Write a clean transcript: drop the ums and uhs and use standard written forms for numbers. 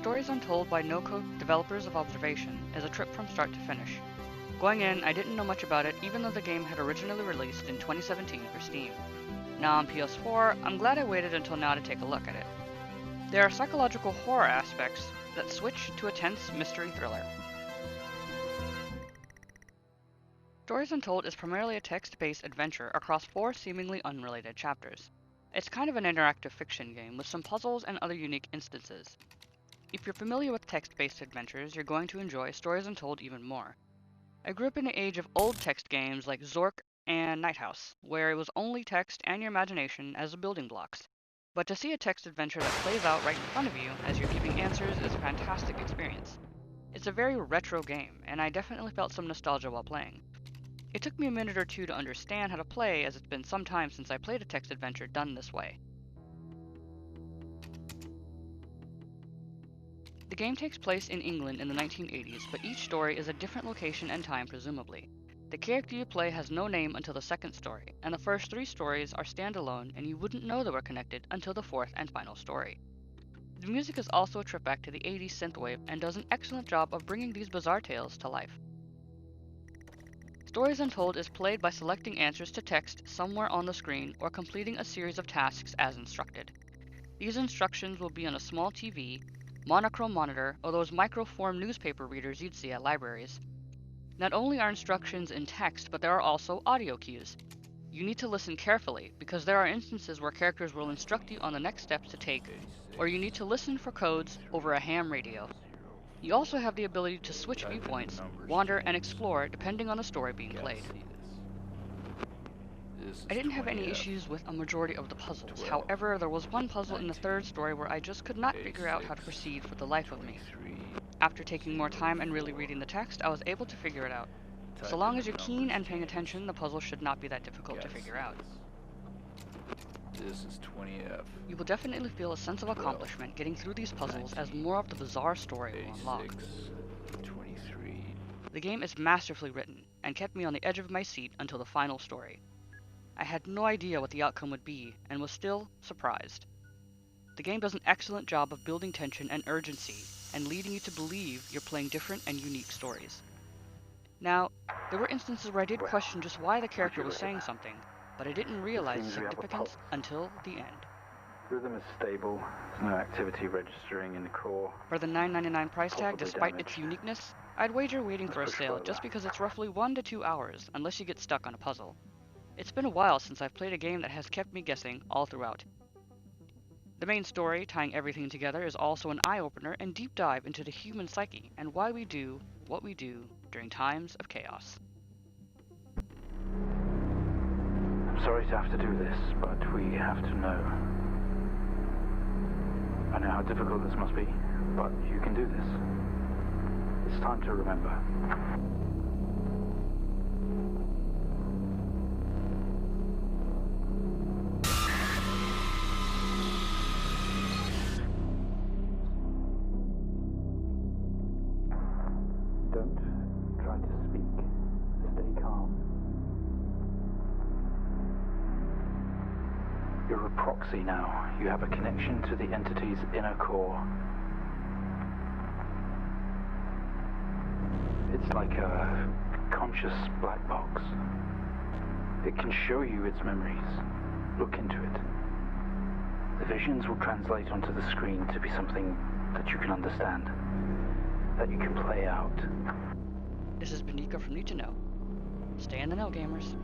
Stories Untold by no-code developers of Observation is a trip from start to finish. Going in, I didn't know much about it even though the game had originally released in 2017 for Steam. Now on PS4, I'm glad I waited until now to take a look at it. There are psychological horror aspects that switch to a tense mystery thriller. Stories Untold is primarily a text-based adventure across 4 seemingly unrelated chapters. It's kind of an interactive fiction game with some puzzles and other unique instances. If you're familiar with text-based adventures, you're going to enjoy Stories Untold even more. I grew up in the age of old text games like Zork and Night House, where it was only text and your imagination as the building blocks. But to see a text adventure that plays out right in front of you as you're giving answers is a fantastic experience. It's a very retro game, and I definitely felt some nostalgia while playing. It took me a minute or two to understand how to play, as it's been some time since I played a text adventure done this way. The game takes place in England in the 1980s, but each story is a different location and time presumably. The character you play has no name until the second story, and the first 3 stories are standalone and you wouldn't know they were connected until the 4th and final story. The music is also a trip back to the 80s synth-wave and does an excellent job of bringing these bizarre tales to life. Stories Untold is played by selecting answers to text somewhere on the screen or completing a series of tasks as instructed. These instructions will be on a small TV, monochrome monitor, or those microform newspaper readers you'd see at libraries. Not only are instructions in text, but there are also audio cues. You need to listen carefully, because there are instances where characters will instruct you on the next steps to take, or you need to listen for codes over a ham radio. You also have the ability to switch viewpoints, wander, and explore depending on the story being played. I didn't have any issues with a majority of the puzzles, however there was one puzzle in the 3rd story where I just could not figure out how to proceed for the life of me. After taking more time and really reading the text, I was able to figure it out. So long as you're keen and paying attention, the puzzle should not be that difficult to figure out. This is 20F. You will definitely feel a sense of accomplishment getting through these puzzles as more of the bizarre story will unlock. 23. The game is masterfully written, and kept me on the edge of my seat until the final story. I had no idea what the outcome would be, and was still surprised. The game does an excellent job of building tension and urgency, and leading you to believe you're playing different and unique stories. Now, there were instances where I did question just why the character was saying something, but I didn't realize the significance until the end. Rhythm is stable. There's no activity registering in the core. For the $9.99 price tag, despite its uniqueness, I'd wager waiting for a sale just because it's roughly 1 to 2 hours, unless you get stuck on a puzzle. It's been a while since I've played a game that has kept me guessing all throughout. The main story, tying everything together, is also an eye-opener and deep dive into the human psyche and why we do what we do during times of chaos. I'm sorry to have to do this, but we have to know. I know how difficult this must be, but you can do this. It's time to remember. Don't try to speak. Stay calm. You're a proxy now. You have a connection to the entity's inner core. It's like a conscious black box. It can show you its memories. Look into it. The visions will translate onto the screen to be something that you can understand, that you can play out. This is Benika from Need to Know. Stay in the know, gamers.